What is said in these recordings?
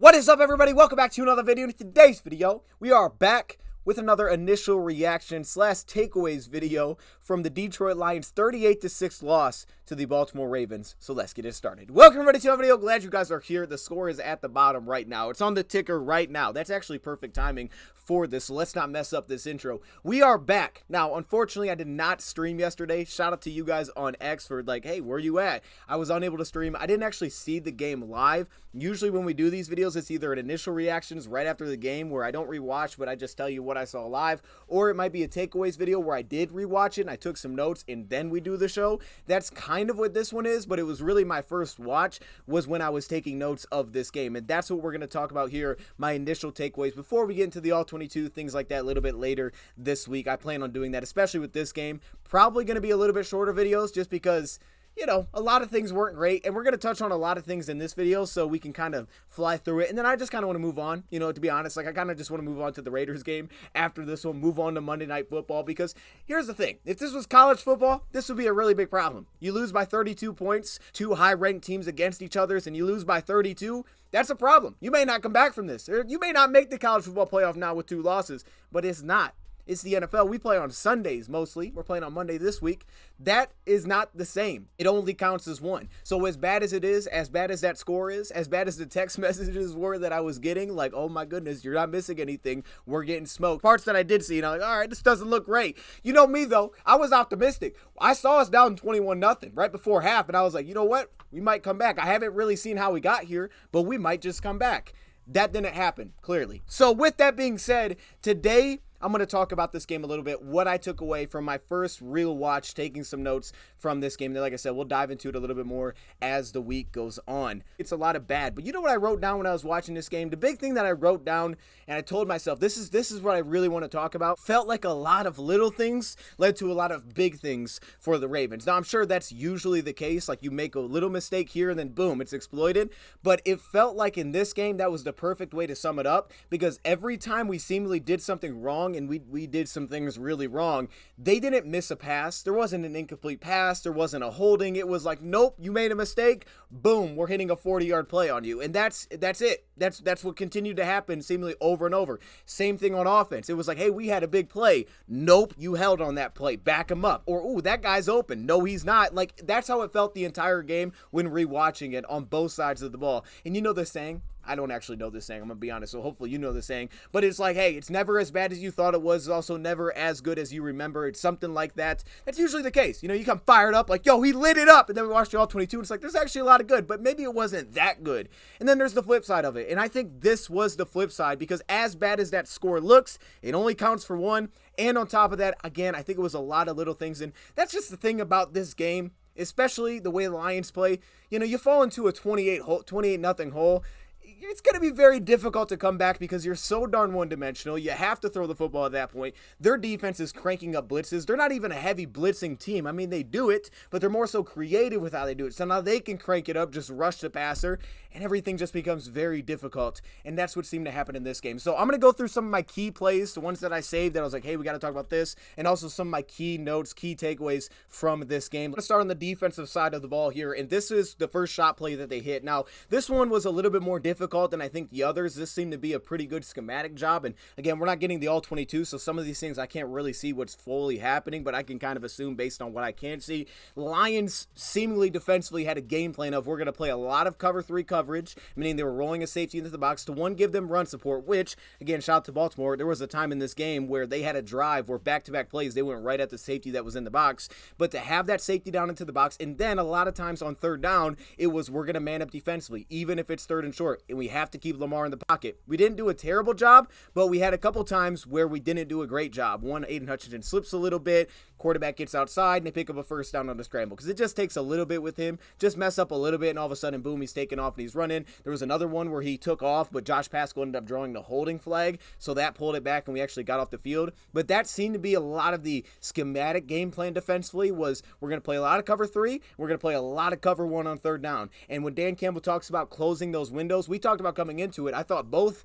What is up, everybody? Welcome back to another video. In today's video, we are back with another initial reaction / takeaways video from the Detroit Lions 38-6 loss to the Baltimore Ravens. So let's get it started. Welcome everybody to another video. Glad you guys are here. The score is at the bottom right now. It's on the ticker right now. That's actually perfect timing for this, so let's not mess up this intro. We are back. Now, unfortunately, I did not stream yesterday. Shout out to you guys on X for like, hey, where you at? I was unable to stream. I didn't actually see the game live. Usually when we do these videos, it's either an initial reactions right after the game where I don't rewatch, but I just tell you what I saw live, or it might be a takeaways video where I did rewatch it and I took some notes and then we do the show. That's kind of what this one is, but it was really my first watch was when I was taking notes of this game, and that's what we're going to talk about here, my initial takeaways before we get into the all-22, things like that a little bit later this week. I plan on doing that, especially with this game. Probably going to be a little bit shorter videos just because, you know, a lot of things weren't great, and we're going to touch on a lot of things in this video so we can kind of fly through it, and then I just kind of want to move on, you know, to be honest. Like, I kind of just want to move on to the Raiders game after this one, move on to Monday Night Football, because here's the thing. If this was college football, this would be a really big problem. You lose by 32 points, two high-ranked teams against each other, and you lose by 32, that's a problem. You may not come back from this. You may not make the college football playoff now with 2 losses, but it's not. It's the NFL. We play on Sundays mostly. We're playing on Monday this week. That is not the same. It only counts as one. So as bad as it is, as bad as that score is, as bad as the text messages were that I was getting, like, oh my goodness, you're not missing anything, we're getting smoked. Parts that I did see, and I'm like, all right, this doesn't look great. You know me, though. I was optimistic. I saw us down 21-0 right before half, and I was like, you know what? We might come back. I haven't really seen how we got here, but we might just come back. That didn't happen, clearly. So with that being said, today I'm going to talk about this game a little bit, what I took away from my first real watch, taking some notes from this game. Then, like I said, we'll dive into it a little bit more as the week goes on. It's a lot of bad, but you know what I wrote down when I was watching this game? The big thing that I wrote down, and I told myself, this is what I really want to talk about, felt like a lot of little things led to a lot of big things for the Ravens. Now, I'm sure that's usually the case. Like, you make a little mistake here, and then boom, it's exploited. But it felt like in this game, that was the perfect way to sum it up, because every time we seemingly did something wrong, and we did some things really wrong, they didn't miss a pass. There wasn't an incomplete pass. There wasn't a holding. It was like, nope, you made a mistake. Boom, we're hitting a 40-yard play on you. And that's it. That's what continued to happen seemingly over and over. Same thing on offense. It was like, hey, we had a big play. Nope, you held on that play. Back him up. Or, ooh, that guy's open. No, he's not. Like, that's how it felt the entire game when rewatching it on both sides of the ball. And you know the saying? I don't actually know this saying, I'm going to be honest, so hopefully you know the saying. But it's like, hey, it's never as bad as you thought it was. It's also never as good as you remember. It's something like that. That's usually the case. You know, you come fired up like, yo, he lit it up. And then we watched the all-22, and it's like, there's actually a lot of good, but maybe it wasn't that good. And then there's the flip side of it. And I think this was the flip side, because as bad as that score looks, it only counts for one. And on top of that, again, I think it was a lot of little things. And that's just the thing about this game, especially the way the Lions play. You know, you fall into a 28-0 hole. It's going to be very difficult to come back because you're so darn one-dimensional. You have to throw the football at that point. Their defense is cranking up blitzes. They're not even a heavy blitzing team. I mean, they do it, but they're more so creative with how they do it. So now they can crank it up, just rush the passer, and everything just becomes very difficult. And that's what seemed to happen in this game. So I'm going to go through some of my key plays, the ones that I saved that I was like, hey, we got to talk about this, and also some of my key notes, key takeaways from this game. Let's start on the defensive side of the ball here, and this is the first shot play that they hit. Now, this one was a little bit more difficult than I think the others. This seemed to be a pretty good schematic job, and again, we're not getting the all-22, so some of these things I can't really see what's fully happening, but I can kind of assume based on what I can see. Lions seemingly defensively had a game plan of, we're going to play a lot of cover 3 coverage, meaning they were rolling a safety into the box to, one, give them run support, which, again, shout out to Baltimore, there was a time in this game where they had a drive where back-to-back plays, they went right at the safety that was in the box, but to have that safety down into the box, and then a lot of times on third down, it was, we're going to man up defensively, even if it's third and short, and we have to keep Lamar in the pocket. We didn't do a terrible job, but we had a couple times where we didn't do a great job. One, Aiden Hutchinson slips a little bit, quarterback gets outside, and they pick up a first down on the scramble, because it just takes a little bit with him, just mess up a little bit, and all of a sudden, boom, he's taking off and he's running. There was another one where he took off, but Josh Pascal ended up drawing the holding flag, so that pulled it back, and we actually got off the field. But that seemed to be a lot of the schematic game plan defensively, was we're going to play a lot of cover 3, we're going to play a lot of cover 1 on third down. And when Dan Campbell talks about closing those windows, we talk talked about coming into it, I thought both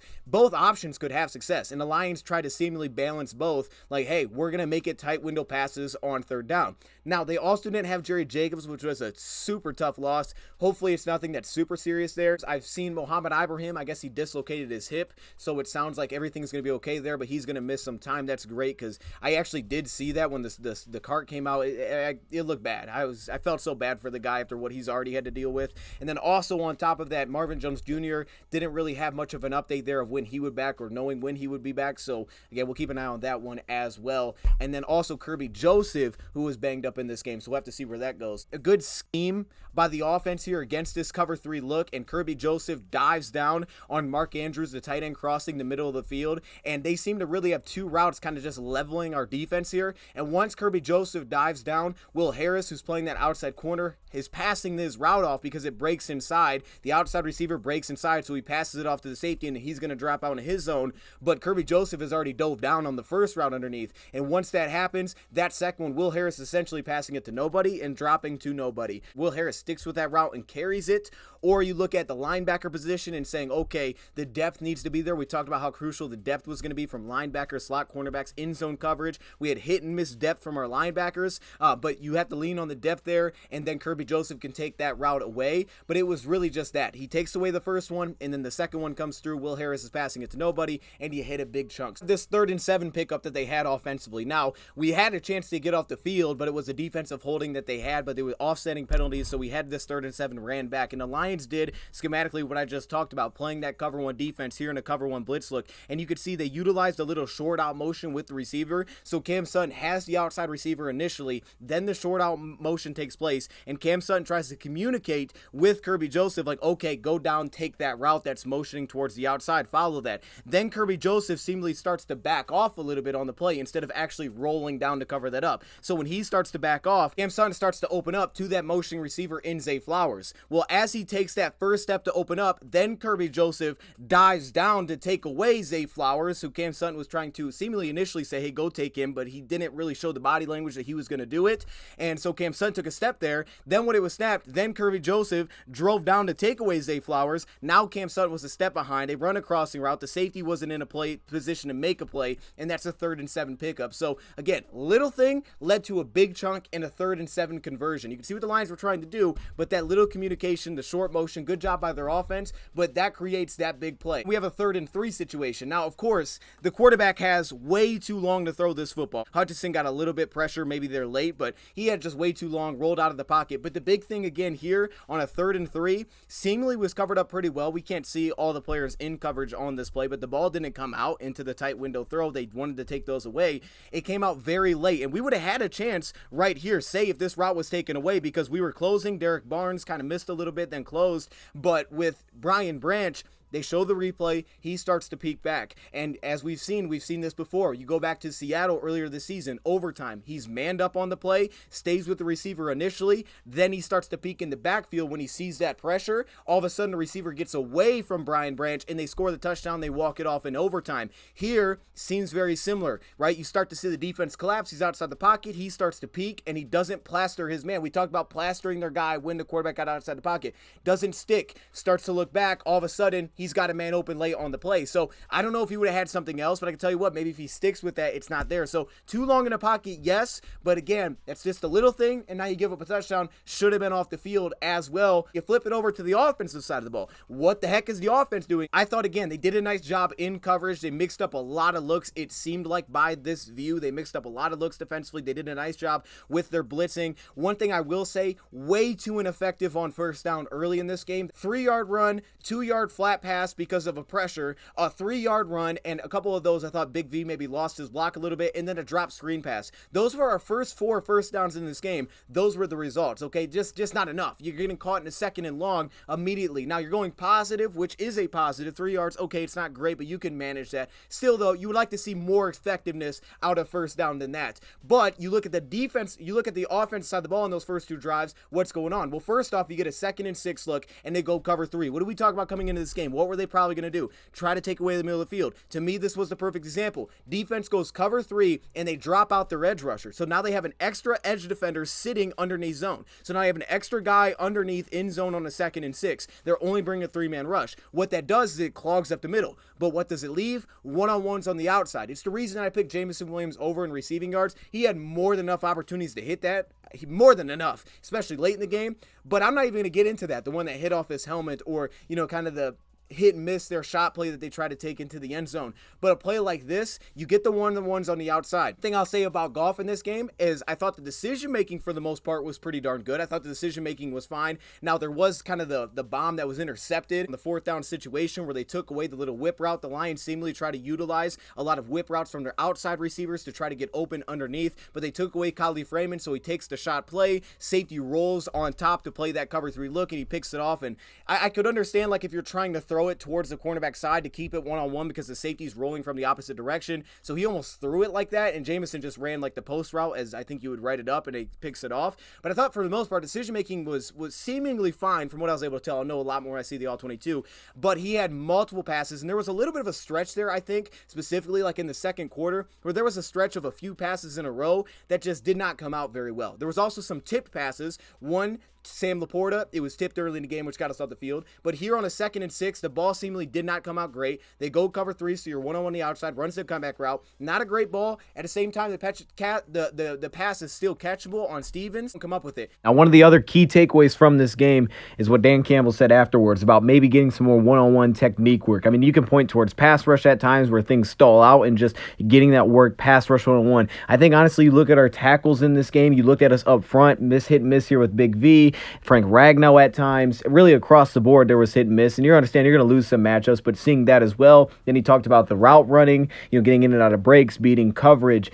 options could have success, and the Lions tried to seemingly balance both, like, hey, we're going to make it tight window passes on third down. Now, they also didn't have Jerry Jacobs, which was a super tough loss. Hopefully, it's nothing that's super serious there. I've seen Mohamed Ibrahim. I guess he dislocated his hip, so it sounds like everything's going to be okay there, but he's going to miss some time. That's great, because I actually did see that when the cart came out. It looked bad. I felt so bad for the guy after what he's already had to deal with. And then also on top of that, Marvin Jones Jr. didn't really have much of an update there of when he would back or knowing when he would be back. So, again, we'll keep an eye on that one as well. And then also Kirby Joseph, who was banged up in this game. So we'll have to see where that goes. A good scheme by the offense here against this cover 3 look, and Kirby Joseph dives down on Mark Andrews, the tight end, crossing the middle of the field, and they seem to really have 2 routes kind of just leveling our defense here. And once Kirby Joseph dives down, Will Harris, who's playing that outside corner, is passing this route off because it breaks inside. The outside receiver breaks inside, so he passes it off to the safety, and he's going to drop out in his zone, but Kirby Joseph has already dove down on the first route underneath, and once that happens, that second one, Will Harris essentially passing it to nobody and dropping to nobody. Will Harris sticks with that route and carries it, or you look at the linebacker position and saying, okay, the depth needs to be there. We talked about how crucial the depth was going to be from linebackers, slot cornerbacks, in zone coverage. We had hit and miss depth from our linebackers, but you have to lean on the depth there, and then Kirby Joseph can take that route away. But it was really just that. He takes away the first one, and then the second one comes through. Will Harris is passing it to nobody, and you hit a big chunk. This 3rd and 7 pickup that they had offensively. Now, we had a chance to get off the field, but it was a defensive holding that they had, but they were offsetting penalties, so we had this 3rd and 7 ran back, and the Lions did schematically what I just talked about, playing that cover 1 defense here in a cover 1 blitz look, and you could see they utilized a little short out motion with the receiver, so Cam Sutton has the outside receiver initially, then the short out motion takes place, and Cam Sutton tries to communicate with Kirby Joseph, like, okay, go down, take that route that's motioning towards the outside, follow that. Then Kirby Joseph seemingly starts to back off a little bit on the play instead of actually rolling down to cover that up. So when he starts to back off, Cam Sutton starts to open up to that motioning receiver in Zay Flowers. Well, as he takes that first step to open up, then Kirby Joseph dives down to take away Zay Flowers, who Cam Sutton was trying to seemingly initially say, hey, go take him, but he didn't really show the body language that he was going to do it. And so Cam Sutton took a step there. Then when it was snapped, then Kirby Joseph drove down to take away Zay Flowers. Now Cam Sutton was a step behind. They run a crossing route. The safety wasn't in a position to make a play, and that's a 3rd and 7 pickup. So again, little thing led to a big chunk and a 3rd and 7 conversion. You can see what the Lions were trying to do, but that little communication, the short motion, good job by their offense, but that creates that big play. We have a 3rd and 3 situation. Now, of course, the quarterback has way too long to throw this football. Hutchinson got a little bit pressure, maybe they're late, but he had just way too long, rolled out of the pocket. But the big thing again here on a 3rd and 3, seemingly was covered up pretty well. We can't see all the players in coverage on this play, but the ball didn't come out into the tight window throw. They wanted to take those away. It came out very late, and we would have had a chance right here, say if this route was taken away, because we were closing. Derek Barnes kind of missed a little bit, then closed, but with Brian Branch, They show the replay. He starts to peek back. And as we've seen this before. You go back to Seattle earlier this season, overtime. He's manned up on the play, stays with the receiver initially. Then he starts to peek in the backfield when he sees that pressure. All of a sudden, the receiver gets away from Brian Branch, and they score the touchdown. They walk it off in overtime. Here, seems very similar, right? You start to see the defense collapse. He's outside the pocket. He starts to peek, and he doesn't plaster his man. We talked about plastering their guy when the quarterback got outside the pocket. Doesn't stick. Starts to look back. All of a sudden, he's got a man open late on the play. So I don't know if he would have had something else, but I can tell you what, maybe if he sticks with that, it's not there. So too long in the pocket, yes, but again, that's just a little thing, and now you give up a touchdown. Should have been off the field as well. You flip it over to the offensive side of the ball. What the heck is the offense doing? I thought, again, they did a nice job in coverage. They mixed up a lot of looks. It seemed like by this view, they mixed up a lot of looks defensively. They did a nice job with their blitzing. One thing I will say, way too ineffective on first down early in this game. 3-yard run, 2-yard flat pass because of a pressure, a 3-yard run, and a couple of those I thought Big V maybe lost his block a little bit, and then a drop screen pass. Those were our first 4 first downs in this game. Those were the results, okay? Just not enough. You're getting caught in a second and long immediately. Now you're going positive, which is a positive. 3 yards, okay, it's not great, but you can manage that. Still, though, you would like to see more effectiveness out of first down than that. But you look at the defense, you look at the offense side of the ball in those first 2 drives, what's going on? Well, first off, you get a 2nd and 6 look, and they go cover 3. What did we talk about coming into this game? what were they probably going to do? Try to take away the middle of the field. To me, this was the perfect example. Defense goes cover 3, and they drop out their edge rusher. So now they have an extra edge defender sitting underneath zone. So now you have an extra guy underneath in zone on a 2nd and 6. They're only bringing a 3-man rush. What that does is it clogs up the middle. But what does it leave? One-on-ones on the outside. It's the reason I picked Jameson Williams over in receiving yards. He had more than enough opportunities to hit that. More than enough, especially late in the game. But I'm not even going to get into that. The one that hit off his helmet, or, you know, kind of the hit and miss, their shot play that they try to take into the end zone. But a play like this, you get the one-on-ones on the outside. The thing I'll say about Goff in this game is I thought the decision-making for the most part was pretty darn good. I thought the decision-making was fine. Now, there was kind of the bomb that was intercepted in the 4th down situation where they took away the little whip route. The Lions seemingly try to utilize a lot of whip routes from their outside receivers to try to get open underneath, but they took away Khalif Raymond, so he takes the shot play. Safety rolls on top to play that cover 3 look, and he picks it off. And I could understand, like, if you're trying to throw it towards the cornerback side to keep it one-on-one because the safety's rolling from the opposite direction. So he almost threw it like that, and Jameson just ran like the post route, as I think you would write it up, and he picks it off. But I thought for the most part, decision-making was seemingly fine from what I was able to tell. I know a lot more when I see the All-22, but he had multiple passes, and there was a little bit of a stretch there, I think, specifically like in the second quarter, where there was a stretch of a few passes in a row that just did not come out very well. There was also some tipped passes. One, Sam Laporta, it was tipped early in the game, which got us off the field. But here on a 2nd and 6, the ball seemingly did not come out great. They go cover 3, so you're one-on-one on the outside, runs the comeback route. Not a great ball. At the same time, the pass is still catchable on Stevens. Come up with it. Now, one of the other key takeaways from this game is what Dan Campbell said afterwards about maybe getting some more one-on-one technique work. I mean, you can point towards pass rush at times where things stall out and just getting that work, pass rush one-on-one. I think, honestly, you look at our tackles in this game, you look at us up front, hit and miss here with Big V, Frank Ragnow at times, really across the board there was hit and miss, and you understand you're going to lose some matchups, but seeing that as well. Then he talked about the route running, getting in and out of breaks, beating coverage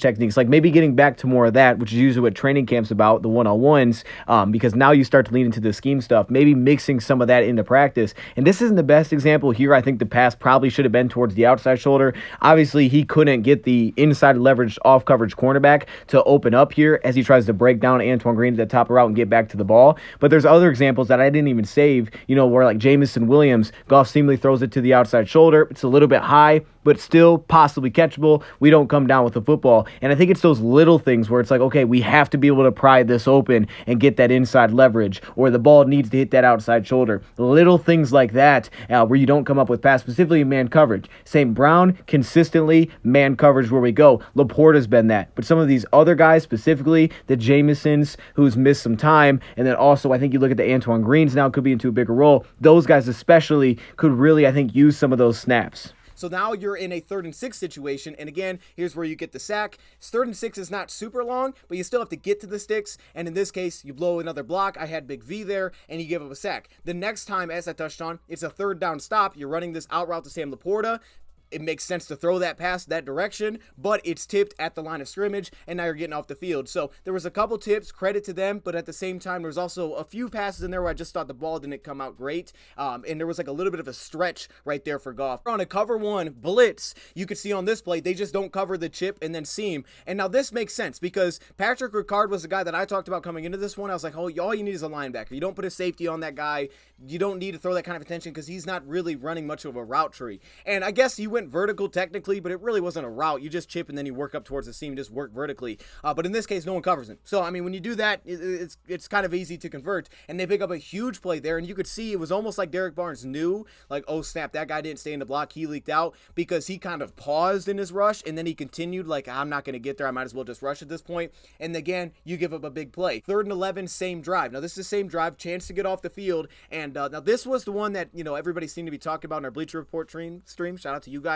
techniques, like maybe getting back to more of that, which is usually what training camp's about, the one-on-ones, because now you start to lean into the scheme stuff, maybe mixing some of that into practice. And this isn't the best example here. I think the pass probably should have been towards the outside shoulder. Obviously, he couldn't get the inside leveraged off coverage cornerback to open up here as he tries to break down Antoine Green to the top of the route and get back to the ball. But there's other examples that I didn't even save, where like Jameson Williams, Goff seemingly throws it to the outside shoulder. It's a little bit high, but still possibly catchable. We don't come down with the football. And I think it's those little things where it's like, okay, we have to be able to pry this open and get that inside leverage, or the ball needs to hit that outside shoulder. Little things like that where you don't come up with pass, specifically in man coverage. St. Brown, consistently man coverage where we go. Laporta's been that. But some of these other guys, specifically the Jamesons, who's missed some time, and then also I think you look at the Antoine Greens now could be into a bigger role. Those guys especially could really, I think, use some of those snaps. So now you're in a 3rd and 6 situation, and again, here's where you get the sack. 3rd and 6 is not super long, but you still have to get to the sticks, and in this case, you blow another block. I had Big V there, and you give up a sack. The next time, as I touched on, it's a 3rd down stop. You're running this out route to Sam Laporta. It makes sense to throw that pass that direction, but it's tipped at the line of scrimmage, and now you're getting off the field. So there was a couple tips, credit to them, but at the same time, there's also a few passes in there where I just thought the ball didn't come out great, and there was like a little bit of a stretch right there for Goff. On a cover 1 blitz, you could see on this play, they just don't cover the chip and then seam. And now this makes sense because Patrick Ricard was the guy that I talked about coming into this one. I was like, oh, all you need is a linebacker. You don't put a safety on that guy. You don't need to throw that kind of attention because he's not really running much of a route tree. And I guess he went vertical technically, but it really wasn't a route. You just chip and then you work up towards the seam, just work vertically. But in this case, no one covers him. So, I mean, when you do that, it's kind of easy to convert. And they pick up a huge play there, and you could see it was almost like Derek Barnes knew, like, oh, snap, that guy didn't stay in the block. He leaked out because he kind of paused in his rush, and then he continued, like, I'm not going to get there. I might as well just rush at this point. And again, you give up a big play. 3rd and 11, same drive. Now, this is the same drive, chance to get off the field. And now this was the one that, everybody seemed to be talking about in our Bleacher Report stream. Shout out to you guys.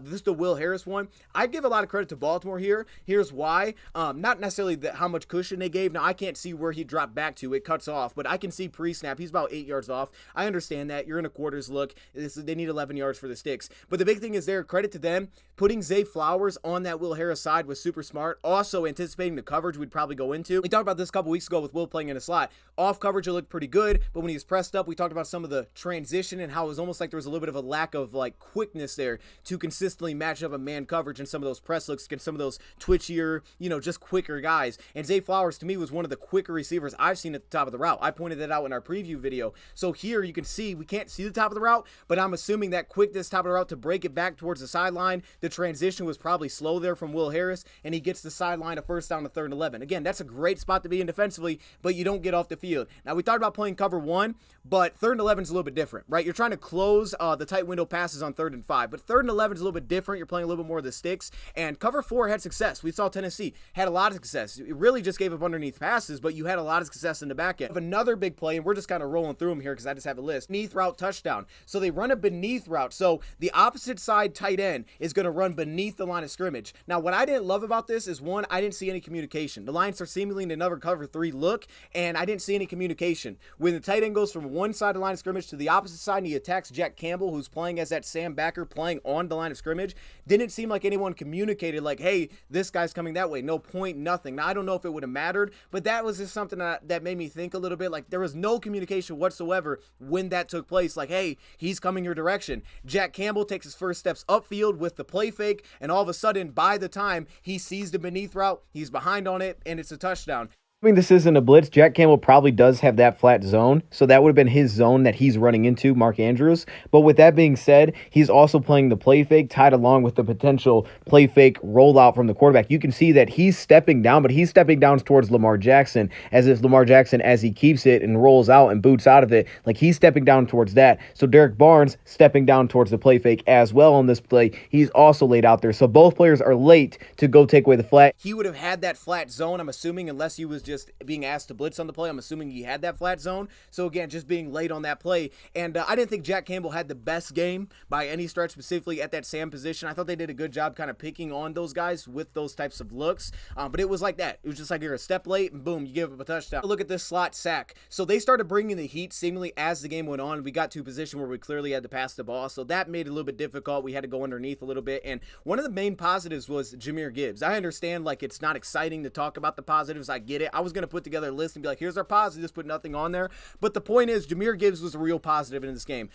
This is the Will Harris one. I give a lot of credit to Baltimore here. Here's why. Not necessarily how much cushion they gave. Now, I can't see where he dropped back to. It cuts off, but I can see pre-snap. He's about 8 yards off. I understand that. You're in a quarters look. They need 11 yards for the sticks. But the big thing is there, credit to them. Putting Zay Flowers on that Will Harris side was super smart. Also, anticipating the coverage we'd probably go into. We talked about this a couple weeks ago with Will playing in a slot. Off coverage, it looked pretty good, but when he was pressed up, we talked about some of the transition and how it was almost like there was a little bit of a lack of like quickness there. to consistently match up a man coverage in some of those press looks against some of those twitchier, just quicker guys. And Zay Flowers, to me, was one of the quicker receivers I've seen at the top of the route. I pointed that out in our preview video. So here you can see, we can't see the top of the route, but I'm assuming that quickness top of the route to break it back towards the sideline, the transition was probably slow there from Will Harris, and he gets the sideline a first down to 3rd and 11. Again, that's a great spot to be in defensively, but you don't get off the field. Now, we thought about playing cover 1, but 3rd and 11 is a little bit different, right? You're trying to close the tight window passes on 3rd and 5, but 3rd and 11 is a little bit different. You're playing a little bit more of the sticks, and cover 4 had success. We saw Tennessee had a lot of success. It really just gave up underneath passes, but you had a lot of success in the back end. Another big play, and we're just kind of rolling through them here because I just have a list. Beneath route touchdown. So they run a beneath route. So the opposite side tight end is going to run beneath the line of scrimmage. Now, what I didn't love about this is, one, I didn't see any communication. The Lions are seemingly in another cover 3 look, and I didn't see any communication. When the tight end goes from one side of the line of scrimmage to the opposite side and he attacks Jack Campbell, who's playing as that Sam backer playing on the line of scrimmage, didn't seem like anyone communicated like, hey, this guy's coming that way. No point, nothing. Now, I don't know if it would have mattered, but that was just something that made me think a little bit. Like, there was no communication whatsoever when that took place. Like, hey, he's coming your direction. Jack Campbell takes his first steps upfield with the play fake, and all of a sudden, by the time he sees the beneath route, he's behind on it, and it's a touchdown. I mean, this isn't a blitz. Jack Campbell probably does have that flat zone, so that would have been his zone that he's running into, Mark Andrews. But with that being said, he's also playing the play fake tied along with the potential play fake rollout from the quarterback. You can see that he's stepping down, but he's stepping down towards Lamar Jackson, as if Lamar Jackson, as he keeps it and rolls out and boots out of it, like he's stepping down towards that. So Derek Barnes stepping down towards the play fake as well on this play. He's also laid out there. So both players are late to go take away the flat. He would have had that flat zone, I'm assuming, unless he was just being asked to blitz on the play. I'm assuming he had that flat zone. So again, just being late on that play. And I didn't think Jack Campbell had the best game by any stretch, specifically at that Sam position. I thought they did a good job kind of picking on those guys with those types of looks. But it was like that. It was just like you're a step late and boom, you give up a touchdown. Look at this slot sack. So they started bringing the heat seemingly as the game went on. We got to a position where we clearly had to pass the ball. So that made it a little bit difficult. We had to go underneath a little bit. And one of the main positives was Jahmyr Gibbs. I understand like it's not exciting to talk about the positives. I get it. I was going to put together a list and be like, here's our positives, put nothing on there. But the point is, Jahmyr Gibbs was a real positive in this game.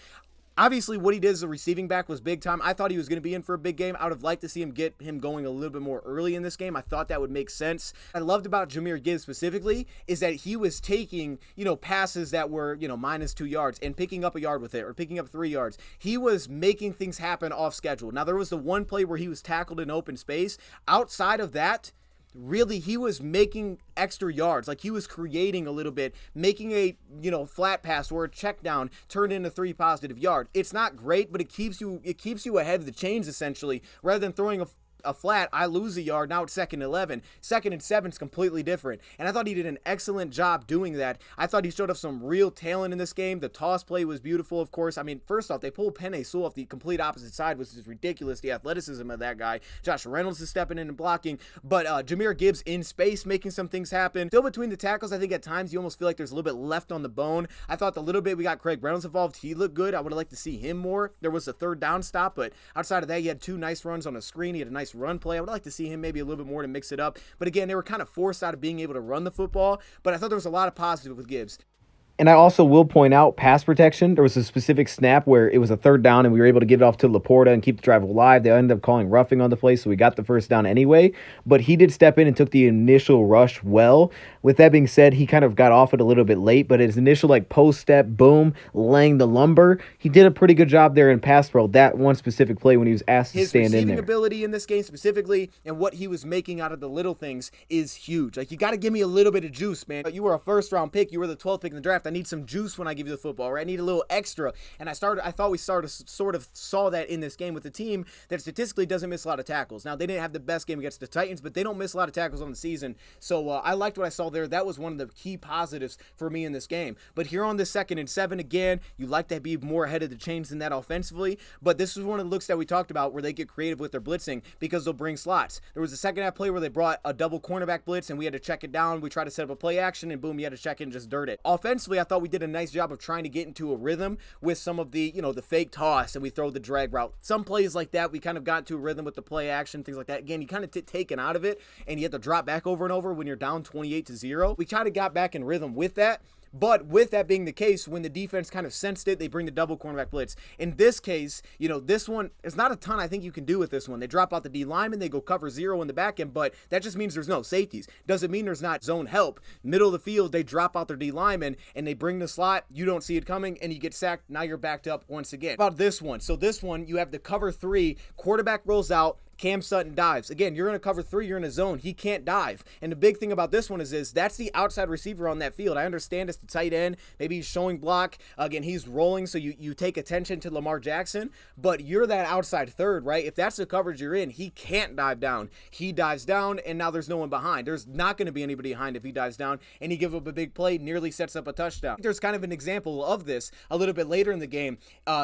Obviously, what he did as a receiving back was big time. I thought he was going to be in for a big game. I would have liked to see him get him going a little bit more early in this game. I thought that would make sense. What I loved about Jahmyr Gibbs specifically is that he was taking, passes that were, -2 yards and picking up a yard with it or picking up 3 yards. He was making things happen off schedule. Now, there was the one play where he was tackled in open space. Outside of that, really, he was making extra yards. Like, he was creating a little bit, making a, flat pass or a check down turned into 3 positive yards. It's not great, but it keeps you ahead of the chains, essentially, rather than throwing a flat, I lose a yard, now it's 2nd and 11. 2nd and 7 is completely different. And I thought he did an excellent job doing that. I thought he showed off some real talent in this game. The toss play was beautiful, of course. I mean, first off, they pulled Penei Sewell off the complete opposite side, which is ridiculous, the athleticism of that guy. Josh Reynolds is stepping in and blocking, but Jahmyr Gibbs in space making some things happen. Still between the tackles, I think at times you almost feel like there's a little bit left on the bone. I thought the little bit we got Craig Reynolds involved, he looked good. I would have liked to see him more. There was a 3rd down stop, but outside of that, he had 2 nice runs on a screen. He had a nice run play. I would like to see him maybe a little bit more to mix it up. But again, they were kind of forced out of being able to run the football. But I thought there was a lot of positive with Gibbs. And I also will point out pass protection. There was a specific snap where it was a 3rd down and we were able to get it off to Laporta and keep the drive alive. They ended up calling roughing on the play, so we got the 1st down anyway. But he did step in and took the initial rush well. With that being said, he kind of got off it a little bit late, but his initial post step, boom, laying the lumber, he did a pretty good job there in pass pro. That one specific play when he was asked to stand in there. His receiving ability in this game specifically and what he was making out of the little things is huge. Like, you got to give me a little bit of juice, man. You were a 1st round pick. You were the 12th pick in the draft. I need some juice when I give you the football, right? I need a little extra. And I thought we sort of saw that in this game with a team that statistically doesn't miss a lot of tackles. Now, they didn't have the best game against the Titans, but they don't miss a lot of tackles on the season. So I liked what I saw there. That was one of the key positives for me in this game. But here on the 2nd and 7, again, you like to be more ahead of the chains than that offensively. But this is one of the looks that we talked about where they get creative with their blitzing because they'll bring slots. There was a second half play where they brought a double cornerback blitz and we had to check it down. We tried to set up a play action and boom, you had to check it and just dirt it. Offensively, I thought we did a nice job of trying to get into a rhythm with some of the, the fake toss and we throw the drag route. Some plays like that, we kind of got into a rhythm with the play action, things like that. Again, you kind of taken out of it and you have to drop back over and over when you're down 28-0. We kind of got back in rhythm with that. But with that being the case, when the defense kind of sensed it, they bring the double cornerback blitz. In this case, you know, this one, there's not a ton I think you can do with this one. They drop out the D lineman, they go cover 0 in the back end, but that just means there's no safeties. Doesn't mean there's not zone help. Middle of the field, they drop out their D lineman and they bring the slot. You don't see it coming and you get sacked. Now you're backed up once again. About this one. So this one, you have the cover 3, quarterback rolls out, Cam Sutton dives. Again, you're in a cover 3, you're in a zone. He can't dive. And the big thing about this one is that's the outside receiver on that field. I understand it's the tight end. Maybe he's showing block. Again, he's rolling, so you take attention to Lamar Jackson, but you're that outside third, right? If that's the coverage you're in, he can't dive down. He dives down, and now there's no one behind. There's not going to be anybody behind if he dives down, and he gives up a big play, nearly sets up a touchdown. There's kind of an example of this a little bit later in the game.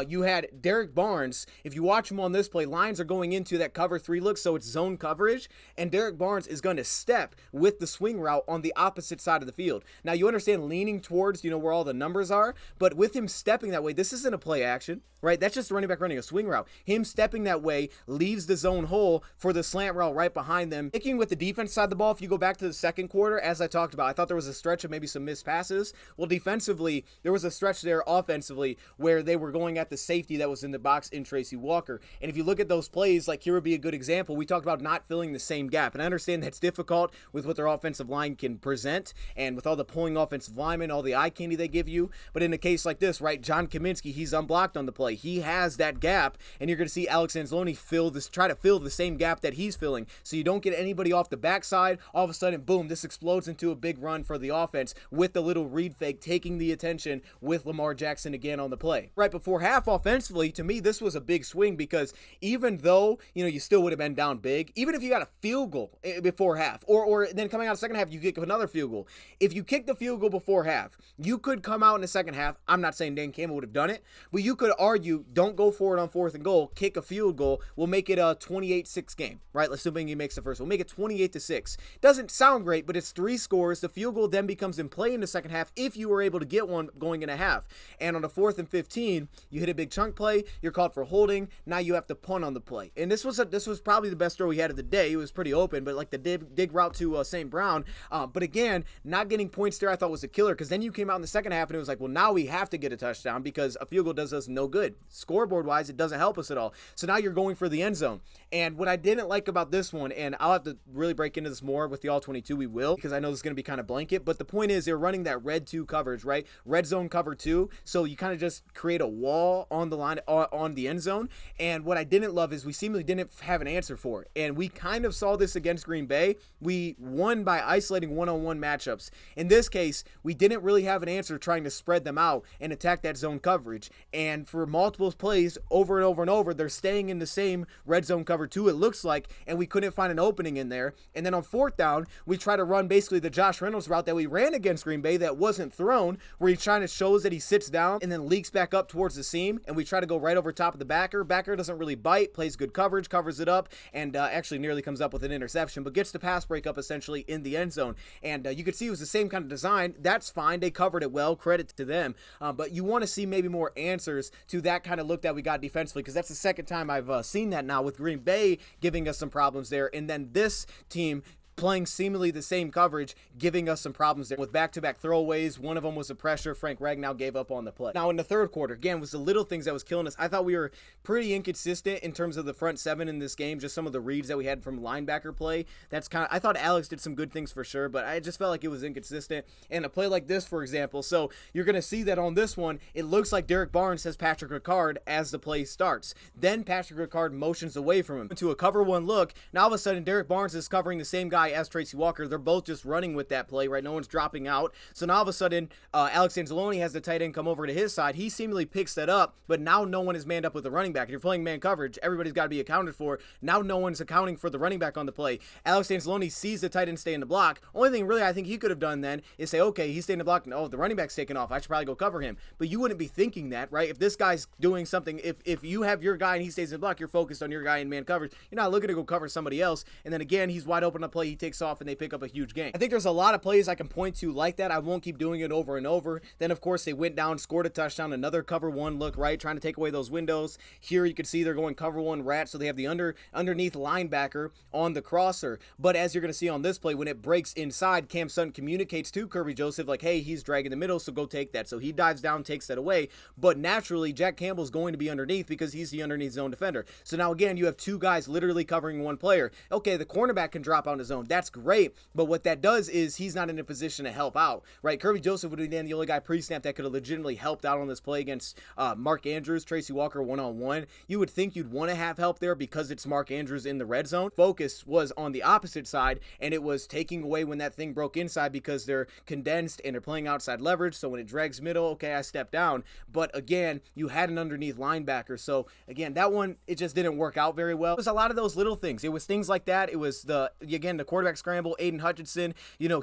You had Derek Barnes. If you watch him on this play, lines are going into that cover 3 look, so it's zone coverage, and Derek Barnes is going to step with the swing route on the opposite side of the field. Now, you understand leaning towards, you know, where all the numbers are, but with him stepping that way, this isn't a play action, right? That's just the running back running a swing route. Him stepping that way leaves the zone hole for the slant route right behind them. Sticking with the defense side of the ball, if you go back to the second quarter, as I talked about, I thought there was a stretch of maybe some missed passes. Well, defensively, there was a stretch there offensively where they were going at the safety that was in the box in Tracy Walker. And if you look at those plays, like here would be a good example. We talked about not filling the same gap. And I understand that's difficult with what their offensive line can present and with all the pulling offensive linemen, all the eye candy they give you. But in a case like this, right, John Kaminsky, he's unblocked on the play. He has that gap, and you're going to see Alex Anzalone try to fill the same gap that he's filling. So you don't get anybody off the backside. All of a sudden, boom, this explodes into a big run for the offense with the little read fake taking the attention with Lamar Jackson again on the play. Right before half offensively, to me, this was a big swing because even though, you know, you still would have been down big, even if you got a field goal before half, or then coming out of the second half, you kick another field goal. If you kick the field goal before half, you could come out in the second half. I'm not saying Dan Campbell would have done it, but you could argue, don't go for it on 4th and goal, kick a field goal. We'll make it a 28-6 game, right? Assuming he makes the first. We'll make it 28-6. Doesn't sound great, but it's 3 scores. The field goal then becomes in play in the second half if you were able to get one going in a half. And on the 4th and 15, you hit a big chunk play. You're called for holding. Now you have to punt on the play. And this was probably the best throw we had of the day. It was pretty open, but like the dig route to St. Brown. But again, not getting points there I thought was a killer because then you came out in the second half and it was like, well, now we have to get a touchdown because a field goal does us no good. Scoreboard-wise, it doesn't help us at all. So now you're going for the end zone. And what I didn't like about this one, and I'll have to really break into this more with the All-22, we will, because I know this is going to be kind of blanket, but the point is they're running that red 2 coverage, right? Red zone cover 2, so you kind of just create a wall on the line, on the end zone. And what I didn't love is we seemingly didn't have an answer for it. And we kind of saw this against Green Bay. We won by isolating one-on-one matchups. In this case, we didn't really have an answer trying to spread them out and attack that zone coverage. And for multiple plays over and over and over, they're staying in the same red zone cover 2, it looks like, and we couldn't find an opening in there. And then on 4th down, we try to run basically the Josh Reynolds route that we ran against Green Bay that wasn't thrown, where he's trying to show that he sits down and then leaks back up towards the seam, and we try to go right over top of the backer. Backer doesn't really bite, plays good coverage, covers it up, and actually nearly comes up with an interception, but gets the pass break up essentially in the end zone. And you could see it was the same kind of design. That's fine. They covered it well. Credit to them. But you want to see maybe more answers to that kind of look that we got defensively, because that's the second time I've seen that now with Green Bay giving us some problems there. And then this team playing seemingly the same coverage, giving us some problems there with back-to-back throwaways. One of them was a pressure. Frank Ragnow gave up on the play. Now, in the third quarter, again, was the little things that was killing us. I thought we were pretty inconsistent in terms of the front 7 in this game, just some of the reads that we had from linebacker play. That's kind of, I thought Alex did some good things for sure, but I just felt like it was inconsistent. And a play like this, for example, so you're going to see that on this one, it looks like Derek Barnes has Patrick Ricard as the play starts. Then Patrick Ricard motions away from him to a cover 1 look. Now, all of a sudden, Derek Barnes is covering the same guy as Tracy Walker. They're both just running with that play, right? No one's dropping out. So now all of a sudden, Alex Anzalone has the tight end come over to his side. He seemingly picks that up, but now no one is manned up with the running back. If you're playing man coverage, everybody's got to be accounted for. Now no one's accounting for the running back on the play. Alex Anzalone sees the tight end stay in the block. Only thing really I think he could have done then is say, okay, he's staying in the block. No, the running back's taking off. I should probably go cover him. But you wouldn't be thinking that, right? If this guy's doing something, if you have your guy and he stays in the block, you're focused on your guy in man coverage. You're not looking to go cover somebody else. And then again, he's wide open on the play. He takes off and they pick up a huge gain. I think there's a lot of plays I can point to like that. I won't keep doing it over and over. Then, of course, they went down, scored a touchdown, another cover one look, right, trying to take away those windows. Here you can see they're going cover one rat, so they have the underneath linebacker on the crosser. But as you're going to see on this play, when it breaks inside, Cam Sutton communicates to Kirby Joseph like, hey, he's dragging the middle, so go take that. So he dives down, takes that away. But naturally, Jack Campbell's going to be underneath because he's the underneath zone defender. So now again, you have two guys literally covering one player. Okay, the cornerback can drop on his own. That's great. But what that does is he's not in a position to help out, right? Kirby Joseph would have been the only guy pre-snap that could have legitimately helped out on this play against Mark Andrews, Tracy Walker one-on-one. You would think you'd want to have help there because it's Mark Andrews in the red zone. Focus was on the opposite side, and it was taking away when that thing broke inside because they're condensed and they're playing outside leverage. So when it drags middle, okay, I step down. But again, you had an underneath linebacker. So again, that one, it just didn't work out very well. It was a lot of those little things. It was things like that. It was the quarterback scramble, Aiden Hutchinson,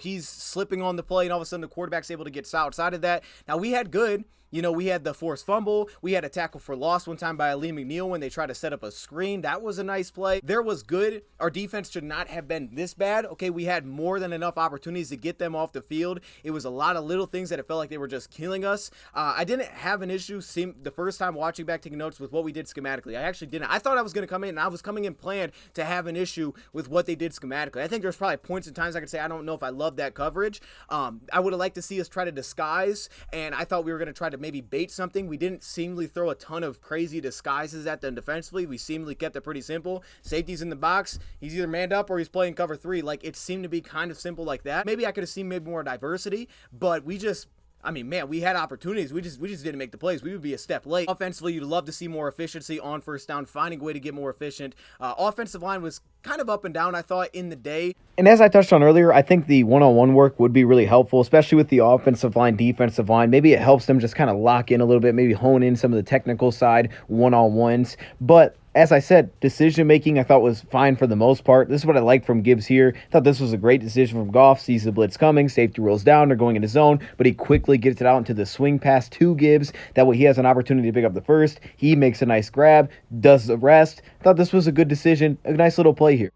he's slipping on the play, and all of a sudden the quarterback's able to get outside of that. Now we had good. We had the forced fumble. We had a tackle for loss one time by Ali McNeil when they tried to set up a screen. That was a nice play. There was good. Our defense should not have been this bad. Okay, we had more than enough opportunities to get them off the field. It was a lot of little things that it felt like they were just killing us. I didn't have an issue the first time watching back, taking notes with what we did schematically. I actually didn't. I thought I was going to come in, and I was coming in planned to have an issue with what they did schematically. I think there's probably points and times I could say I don't know if I love that coverage. I would have liked to see us try to disguise, and I thought we were going to try to maybe bait something. We didn't seemingly throw a ton of crazy disguises at them defensively. We seemingly kept it pretty simple. Safety's in the box. He's either manned up or he's playing cover three. Like, it seemed to be kind of simple like that. Maybe I could have seen maybe more diversity, but we had opportunities. We just didn't make the plays. We would be a step late. Offensively, you'd love to see more efficiency on first down, finding a way to get more efficient. Offensive line was kind of up and down, I thought, in the day. And as I touched on earlier, I think the one-on-one work would be really helpful, especially with the offensive line, defensive line. Maybe it helps them just kind of lock in a little bit, maybe hone in some of the technical side one-on-ones. But as I said, decision-making I thought was fine for the most part. This is what I liked from Gibbs here. I thought this was a great decision from Goff. Sees the blitz coming, safety rolls down, they're going into zone, but he quickly gets it out into the swing pass to Gibbs. That way he has an opportunity to pick up the first. He makes a nice grab, does the rest. I thought this was a good decision, a nice little play here.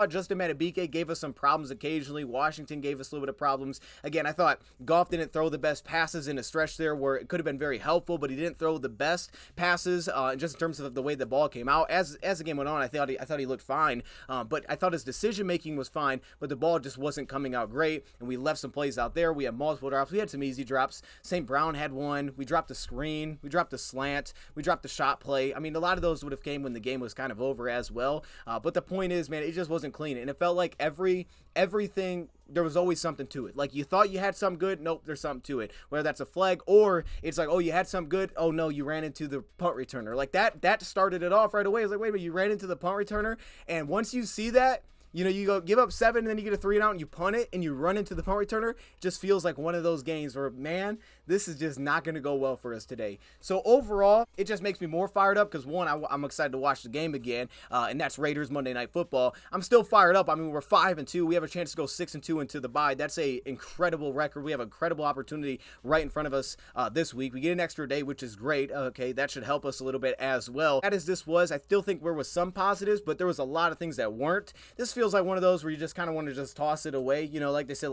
Justin Madubuike gave us some problems occasionally. Washington gave us a little bit of problems. Again, I thought Goff didn't throw the best passes in a stretch there where it could have been very helpful, but he didn't throw the best passes just in terms of the way the ball came out. As the game went on, I thought he looked fine, but I thought his decision-making was fine, but the ball just wasn't coming out great, and we left some plays out there. We had multiple drops. We had some easy drops. St. Brown had one. We dropped the screen. We dropped the slant. We dropped the shot play. I mean, a lot of those would have came when the game was kind of over as well, but the point is, man, it just wasn't clean, and it felt like everything, there was always something to it. Like, you thought you had something good, nope, there's something to it. Whether that's a flag or it's like, oh, you had something good, oh no, you ran into the punt returner. Like, that started it off right away. I was like, wait a minute, you ran into the punt returner, and once you see that, you go give up 7 and then you get a 3 and out and you punt it and you run into the punt returner. It just feels like one of those games where, man, this is just not going to go well for us today. So overall, it just makes me more fired up because, one, I'm excited to watch the game again, and that's Raiders Monday Night Football. I'm still fired up. I mean, we're 5-2. We have a chance to go 6-2 into the bye. That's a incredible record. We have an incredible opportunity right in front of us this week. We get an extra day, which is great. Okay, that should help us a little bit as well. As this was, I still think there was some positives, but there was a lot of things that weren't. This feels like one of those where you just kind of want to just toss it away, like they said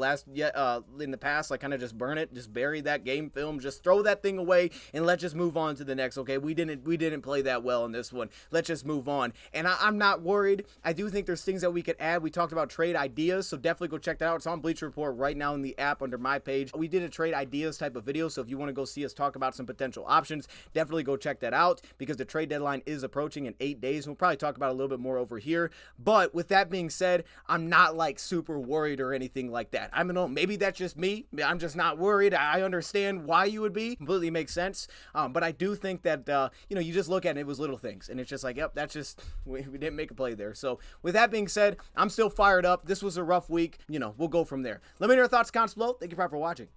in the past, like kind of just burn it, just bury that game film, just throw that thing away and let's just move on to the next. Okay, we didn't play that well in this one, let's just move on. And I'm not worried. I do think there's things that we could add. We talked about trade ideas, so definitely go check that out. It's on Bleacher Report right now in the app under my page. We did a trade ideas type of video, so if you want to go see us talk about some potential options, definitely go check that out because the trade deadline is approaching in 8 days. We'll probably talk about it a little bit more over here. But with that being said, I'm not like super worried or anything like that. I don't know, maybe that's just me. I'm just not worried. I understand why you would be. Completely makes sense. But I do think that, you just look at it, it was little things. And it's just like, yep, that's just, we didn't make a play there. So with that being said, I'm still fired up. This was a rough week. We'll go from there. Let me know your thoughts, comments below. Thank you for watching.